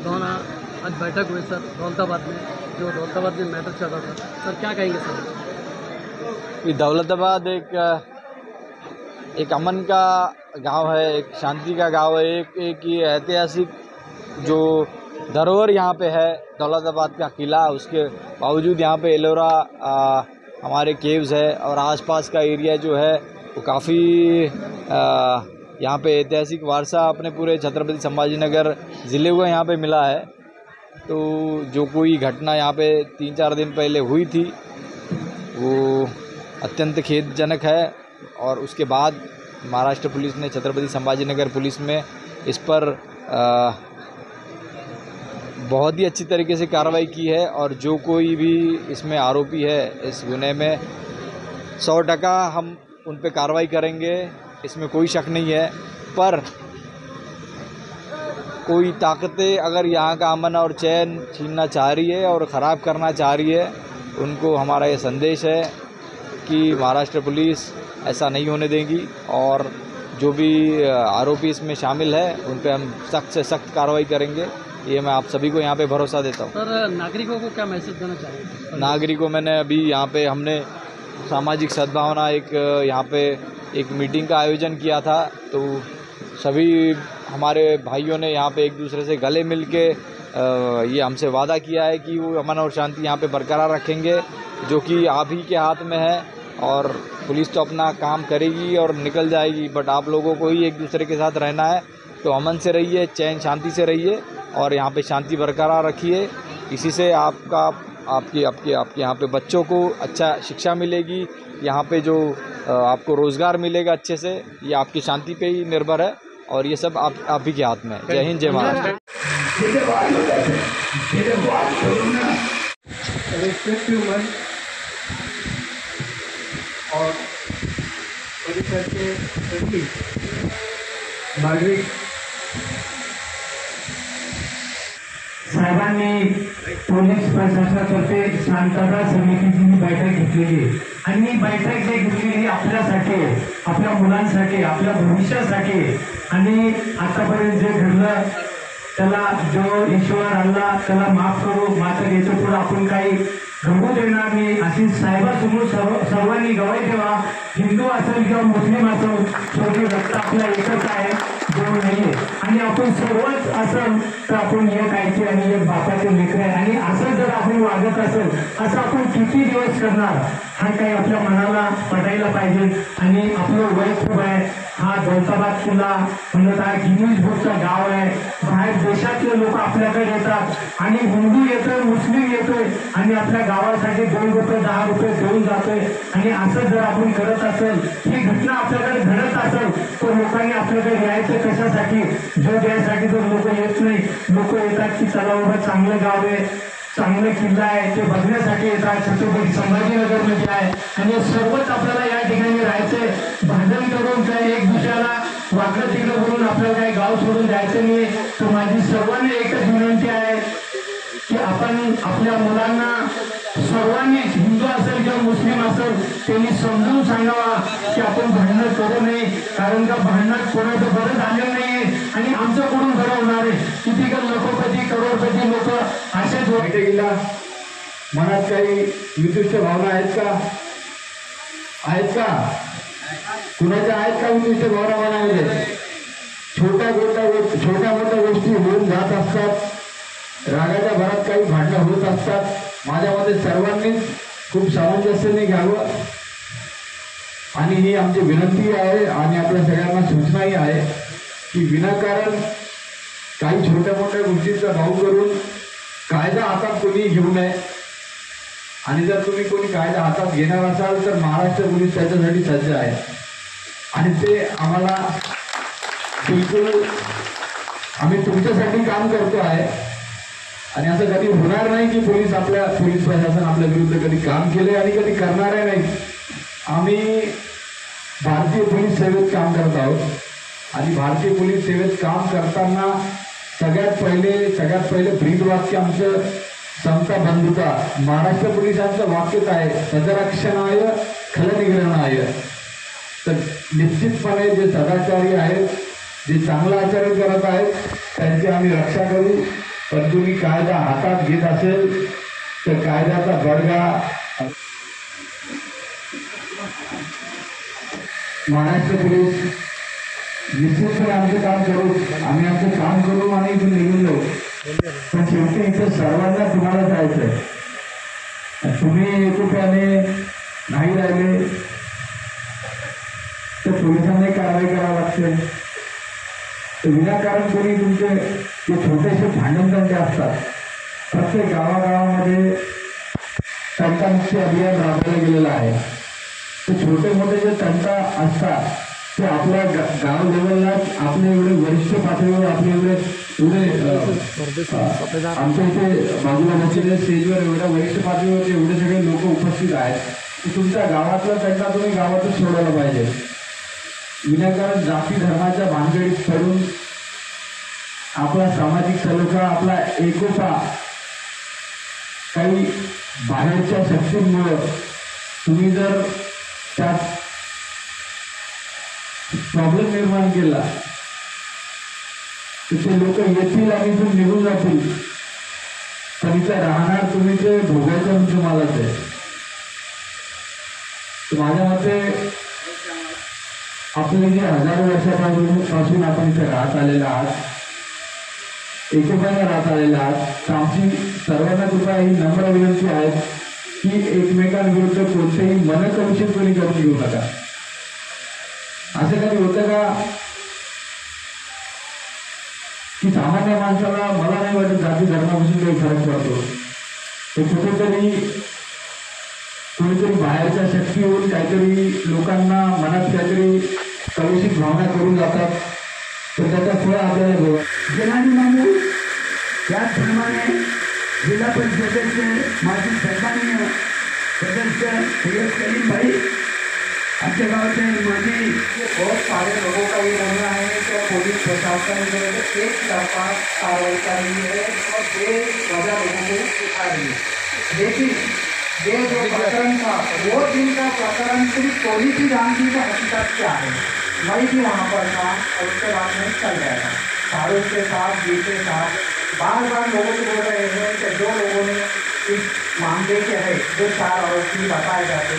सुहाना आज बैठक हुई सर दौलताबाद में, जो दौलताबाद में मैटर चल रहा था सर, क्या कहेंगे सर? ये दौलताबाद एक अमन का गांव है, एक शांति का गांव है, एक ये ऐतिहासिक जो धरोहर यहाँ पे है दौलताबाद का किला, उसके बावजूद यहाँ पे एलोरा हमारे केव्स है और आसपास का एरिया जो है वो काफ़ी यहाँ पे ऐतिहासिक वारसा अपने पूरे छत्रपति संभाजी नगर ज़िले को यहाँ पे मिला है। तो जो कोई घटना यहाँ पे 3-4 दिन पहले हुई थी वो अत्यंत खेदजनक है और उसके बाद महाराष्ट्र पुलिस ने, छत्रपति संभाजी नगर पुलिस में इस पर बहुत ही अच्छी तरीके से कार्रवाई की है और जो कोई भी इसमें आरोपी है इस गुने में 100% हम उन पे कार्रवाई करेंगे, इसमें कोई शक नहीं है। पर कोई ताकतें अगर यहाँ का अमन और चैन छीनना चाह रही है और ख़राब करना चाह रही है, उनको हमारा ये संदेश है कि महाराष्ट्र पुलिस ऐसा नहीं होने देगी और जो भी आरोपी इसमें शामिल है उन पे हम सख्त से सख्त कार्रवाई करेंगे। ये मैं आप सभी को यहाँ पे भरोसा देता हूँ। सर नागरिकों को क्या मैसेज देना चाहेंगे? नागरिकों मैंने अभी यहाँ पे हमने सामाजिक सद्भावना यहाँ पे एक मीटिंग का आयोजन किया था, तो सभी हमारे भाइयों ने यहाँ पे एक दूसरे से गले मिल के ये हमसे वादा किया है कि वो अमन और शांति यहाँ पे बरकरार रखेंगे, जो कि आप ही के हाथ में है। और पुलिस तो अपना काम करेगी और निकल जाएगी, बट आप लोगों को ही एक दूसरे के साथ रहना है। तो अमन से रहिए, चैन शांति से रहिए और यहाँ पे शांति बरकरार रखिए। इसी से आपके यहाँ पे बच्चों को अच्छा शिक्षा मिलेगी, यहाँ पे जो आपको रोज़गार मिलेगा अच्छे से, ये आपकी शांति पे ही निर्भर है और ये सब आप ही के हाथ में है। जय हिंद, जय महाराष्ट्र। और परिसर के सभी नागरिक साहेबांनी पोलीस प्रशासनातर्फे शांतता समितीची बैठक घेतलेली आणि बैठक जे घेतलेली आपल्यासाठी, आपल्या मुलांसाठी, आपल्या भविष्यासाठी आणि आतापर्यंत जे घडलं त्याला जो ईश्वर अल्लाह त्याला माफ करू, मात्र याच्या पुढे आपण काही घडू देणार नाही अशी साहेबासमोर सर्वांनी गवाही द्यावा। हिंदू असेल किंवा मुस्लिम असेल, शेवटी रक्त आपला एकच आहे, दोन नाहीये आणि आपण सर्वच असेल तर आपण एक आईचे आणि एक बापाचे लेकर आहे आणि असं जर आपण वागत असेल असं आपण किती दिवस करणार, हा काही आपल्या मनाला पटायला पाहिजे। आणि आपलं वय खूप आहे, हा दौलताबाद किल्ला म्हणत हा गिनीज बुकचं गाव आहे, बाहेर देशातले लोक आपल्याकडे येतात आणि हिंदू येतोय, मुस्लिम येतोय आणि आपल्या गावासाठी 2 रुपये 10 रुपये देऊन जातोय। आणि असं जर आपण करत असेल, ही घटना आपल्याकडे घडत असेल तर लोकांनी आपल्याकडे यायचं कशासाठी? जो द्यायसाठी जर लोक येत नाही, लोक येतात की चला बाबा चांगलं गाव आहे, चांगलं किल्ला आहे, ते बघण्यासाठी येतात, छत्रपती संभाजीनगरमध्ये आहे आणि सर्वच आपल्याला या ठिकाणी राहायचंय। भांडण करून काय एक दुसऱ्याला वाकडं तिकडं बोलून आपल्याला काही गाव सोडून जायचं नाही। तर माझी सर्वांना एकच विनंती आहे की आपण आपल्या मुलांना सर्वांनी, हिंदू असेल किंवा मुस्लिम असेल, त्यांनी समजून सांगावा की आपण भांडणं करू नये, कारण का भांडणात कोणाचं बरं झालेलं नाहीये आणि आमचं कोण बरं होणार आहे। किती लखोपती करोडपती लोक असे बैठकीला मनात काही विशिष्ट भावना आहेत का? कुणाच्या आहेत का विशिष्ट भावना मनामध्ये? छोट्या मोठ्या गोष्टी होऊन जात असतात, रागाच्या भरात काही भांडणं होत असतात। माझ्या मते सर्वांनीच खूप सामंजस्याने घ्यावं आणि ही आमची विनंती आहे आणि आपल्या सगळ्यांना सूचनाही आहे की विनाकारण काही छोट्या मोठ्या गोष्टींचा भाव करून कायदा हातात कोणी घेऊ नये आणि जर तुम्ही कोणी कायदा हातात घेणार असाल तर महाराष्ट्र पोलीस त्याच्यासाठी सज्ज आहे आणि ते आम्हाला बिलकुल आम्ही तुमच्यासाठी काम करतो आहे आणि असं कधी होणार नाही की पोलीस प्रशासन आपल्या विरुद्ध कधी काम केले आणि कधी करणार नाही। आम्ही भारतीय पोलीस सेवेत काम करत आहोत आणि भारतीय पोलीस सेवेत काम करताना सगळ्यात पहिले ब्रीदवाक्य आमचं समता बंधुता। महाराष्ट्र पोलिसांचं वाक्यच आहे सदरक्षणाय खलनिग्रहणाय। तर निश्चितपणे जे सदाचारी आहेत, जे चांगलं आचरण करत आहेत त्यांची आम्ही रक्षा करू पण तुम्ही कायदा हातात घेत असेल तर कायद्याचा बडगा महाराष्ट्र पोलीस निश्चितपणे आमचं काम करू, आम्ही आमचं काम करू आणि इथून निघून जाऊ. पण शेवटी इथं सर्वांना तुम्हाला जायचंय. तुम्ही एकोप्याने नाही राहिले तर पोलिसांनाही कारवाई करावी लागते. तर विनाकारण कोणी तुमचे जे छोटेसे भांडणतंटे असतात, प्रत्येक गावागावामध्ये तंटामुक्ती अभियान राबवलं गेलेलं आहे. ते छोटे मोठे जे तंटा असतात ते आपल्या गाव लेवललाच आपले एवढे वरिष्ठ पातळीवर आपले एवढे आमच्या इथे बाजूला बसलेल्या स्टेजवर एवढ्या वरिष्ठ पातळीवर एवढे सगळे लोक उपस्थित आहेत की तुमच्या गावातला तंटा तुम्ही गावातच सोडवला पाहिजे. विनाकारण जाती धर्माच्या भानगडीत पडून आपला सामाजिक सलोखा, आपला एकोपा काही बाहेरच्या शक्तींमुळे तुम्ही जर त्यात प्रॉब्लेम निर्माण केला तर ते लोक येतील आणि इथून निघून जातील, पण इथे राहणार तुम्ही, ते भोगायचं तुम्हालाच आहे. तर माझ्या मते आपले जे हजारो वर्षापासून आपण इथे राहत आलेला आहात, एकोप्याने राहत आलेला आहात, तर आमची सर्वांना कृपा ही नम्र विनंती आहे की एकमेकांविरुद्ध कोणतेही मनकलुषित कोणी करून घेऊ नका. असं कधी होतं का की सामान्य माणसाला, मला नाही वाटत जाती धर्मापासून काही फरक पडतो, ते कुठेतरी कोणीतरी बाहेरच्या शक्ती होऊन काहीतरी लोकांना मनात काहीतरी कलुषित भावना करून जातात, तर त्याचा फळ आपल्याला बघा. जनानी मामू त्याचप्रमाणे जिल्हा परिषदेचे माजी सन्माननीय सदस्य सय्यद कलीम भाई, आपके गाँव से माजी बहुत सारे लोगों का ये कहना है कि पुलिस प्रशासन जो है एक तरफा कार्रवाई कर रही है और बेवजह लोगों को उठा रही है. लेकिन ये जो प्रकरण था वो दिन का प्रकरण सिर्फ पुलिस ही जानती है हकीकत क्या है. मैं भी वहाँ पर था और उसके बाद में चल गया था. सारों के साथ जी के साथ बार बार लोगों को बोल रहे हैं कि जो लोगों ने इस मामले के है, जो 4 आरोपी बताए जाते,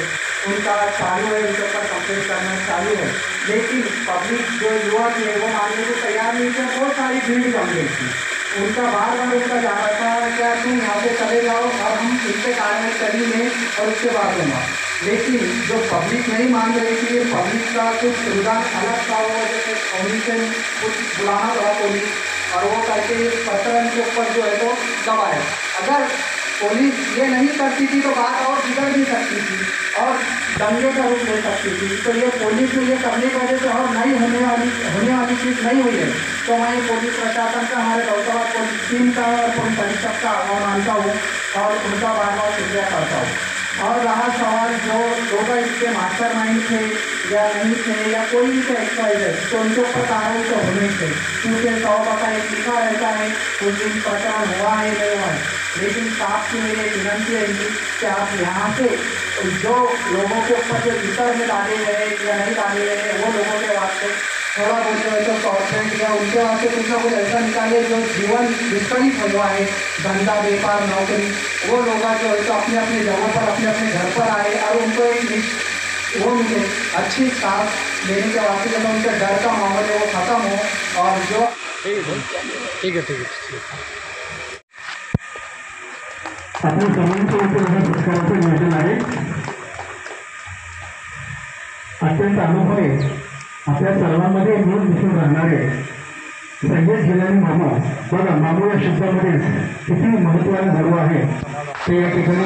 उनका चालू है, उनके ऊपर कंप्लेंट करना चालू है. लेकिन पब्लिक जो युवा थे वो मानने को तैयार नहीं थे. बहुत सारी भीड़ जम गई थी. उनका बार बार उनका जा रहा था क्या तुम यहाँ से चले जाओ और हम इस पर कार्रवाई करेंगे और उसके बाद होगा. लेकिन जो पब्लिक नहीं मान रही थी, पब्लिक का कुछ रुझान अलग था, वो जैसे कम्युनिकेशन कुछ बुलाना पड़ा पुलिस और वो करके इस प्रकरण के ऊपर जो है तो दबाए. अगर पुलिस ये नहीं करती थी तो बात और बिगड़ भी सकती थी और दंगे का रूप ले सकती थी. तो ये पुलिस ने ये करने की वजह से और नहीं होने वाली चीज़ नहीं हुई है. तो मैं पुलिस प्रशासन का, हमारे दौलताबाद पुलिस टीम का और पुलिस अधीक्षक का आभार मानता हूँ और उनका बार बार शुक्रिया करता हूँ. और रहा सवाल जो लोग इसके मास्टरमाइंड थे या नहीं थे या कोई भी एक्सरसाइज है, तो उनके ऊपर कार्रवाई तो होनी थे, क्योंकि 100 का एक लिखा रहता है कुछ दिन प्रकरण हुआ है नहीं हुआ है. लेकिन साफ की मेरी विनंती है कि आप यहाँ से जो लोगों के ऊपर जो भीतर में डाले गए या नहीं डाले गए, वो लोगों के वास्ते थोड़ा बहुत जो है तो कॉर्पोरेट या उनके वास्ते कुछ ना कुछ ऐसा निकाले जो जीवन विस्कलित हुआ है, धंधा व्यापार नौकरी, वो लोग जो है तो अपने अपने जगहों पर अपने अपने घर पर आए और उनको एक वो मिले अच्छी साथ लेने के वास्ते, जब उनके डर का माहौल है वो ख़त्म हो. और जो ठीक है. आपण सर्वांच्या इथे पुरस्काराचं नियोजन आहे. अत्यंत अनुभवी आपल्या सर्वांमध्ये मिळून दिसून राहणारे सय्यद जिलानी मामू. बघा, मामू या शब्दामध्ये किती महत्त्वाने धर्म आहे ते या ठिकाणी